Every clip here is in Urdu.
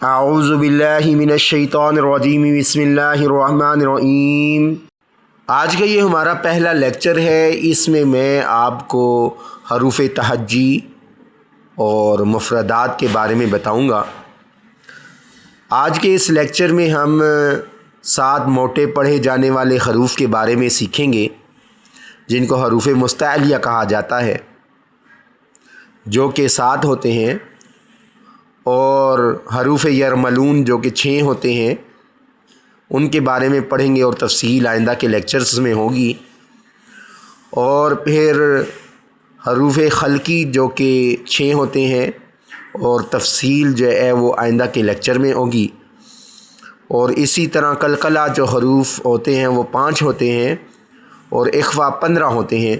اعوذ باللہ من الشیطان الرجیم بسم اللہ الرحمن الرحیم۔ آج کا یہ ہمارا پہلا لیکچر ہے۔ اس میں آپ کو حروف تہجی اور مفردات کے بارے میں بتاؤں گا۔ آج کے اس لیکچر میں ہم 7 موٹے پڑھے جانے والے حروف کے بارے میں سیکھیں گے، جن کو حروف مستعلیہ کہا جاتا ہے، جو کہ 7 ہوتے ہیں، اور حروف یرملون جو کہ 6 ہوتے ہیں، ان کے بارے میں پڑھیں گے اور تفصیل آئندہ کے لیکچرز میں ہوگی۔ اور پھر حروف خلقی جو کہ 6 ہوتے ہیں، اور تفصیل جو ہے وہ آئندہ کے لیکچر میں ہوگی۔ اور اسی طرح قلقلہ جو حروف ہوتے ہیں وہ 5 ہوتے ہیں، اور اخفا 15 ہوتے ہیں۔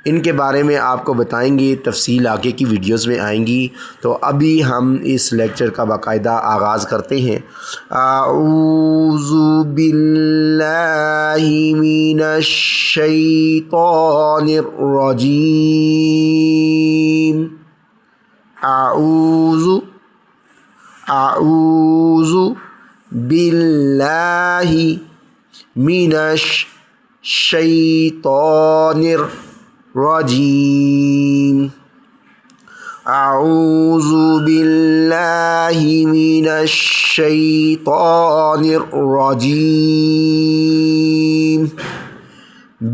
ان کے بارے میں آپ کو بتائیں گے، تفصیل آگے کی ویڈیوز میں آئیں گی۔ تو ابھی ہم اس لیکچر کا باقاعدہ آغاز کرتے ہیں۔ اعوذ باللہ من الشیطان الرجیم۔ اعوذ باللہ من الشیطان الرجیم۔ اعوذ باللہ من الشیطان الرجیم۔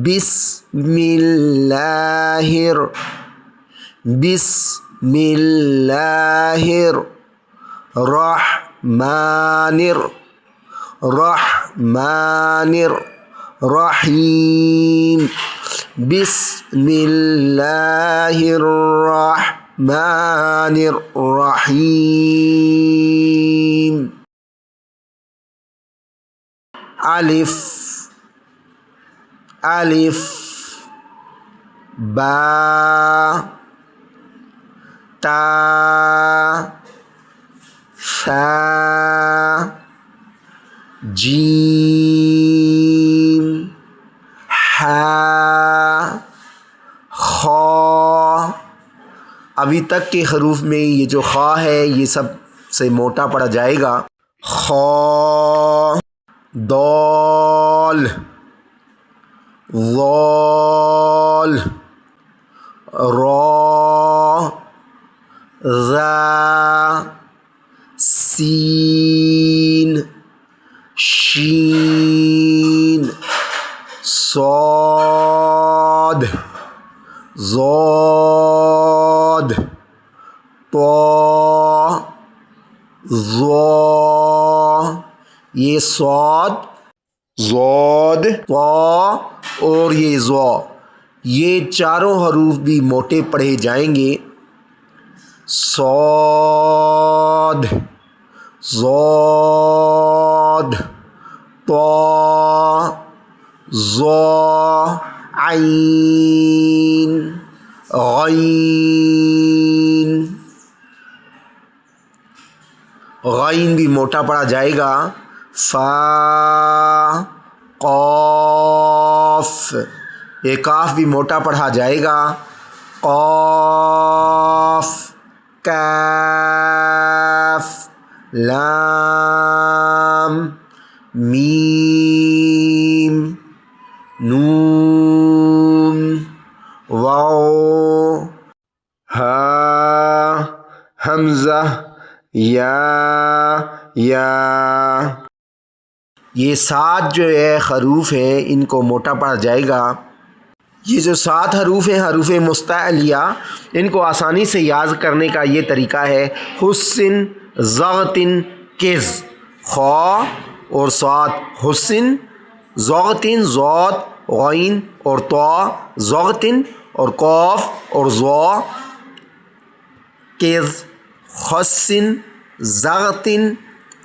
بسم اللہ الرحمن الرحیم۔ بسم اللہ الرحمن الرحیم۔ الف با تا ثا جیم ہا خا۔ ابھی تک کے حروف میں یہ جو خا ہے یہ سب سے موٹا پڑا جائے گا۔ خا، دال، ضال، را، ذا، سین، شین، صاد، ضاد، طا، ظا۔ یہ صاد، ضاد، طا اور یہ ظا، یہ چاروں حروف بھی موٹے پڑھے جائیں گے۔ صاد، ضاد، طا، ظا، عین، غین۔ غین بھی موٹا پڑھا جائے گا۔ فا، قاف، یہ کاف بھی موٹا پڑھا جائے گا۔ قاف، کاف، لام، میم، نون، واو، ہا، حمزہ، یا۔ یہ 7 جو ہے حروف ہیں، ان کو موٹا پڑھا جائے گا۔ یہ جو 7 حروف ہیں حروف مستعلیہ، ان کو آسانی سے یاد کرنے کا یہ طریقہ ہے۔ حسن، ضغطن، کز، خا اور صاد، حسن، ضغطن، ضاد، غین اور طا، ضغطن اور قاف اور ظا، کز، حسن، ضغطن،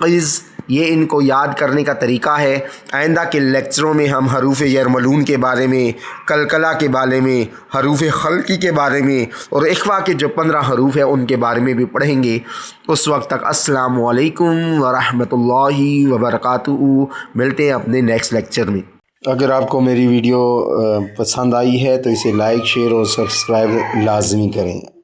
قز۔ یہ ان کو یاد کرنے کا طریقہ ہے۔ آئندہ کے لیکچروں میں ہم حروف یرملون کے بارے میں، قلقلہ کے بارے میں، حروف خلقی کے بارے میں اور اخفا کے جو 15 حروف ہیں ان کے بارے میں بھی پڑھیں گے۔ اس وقت تک السلام علیکم ورحمۃ اللہ وبرکاتہ۔ ملتے ہیں اپنے نیکسٹ لیکچر میں۔ اگر آپ کو میری ویڈیو پسند آئی ہے تو اسے لائک، شیئر اور سبسکرائب لازمی کریں۔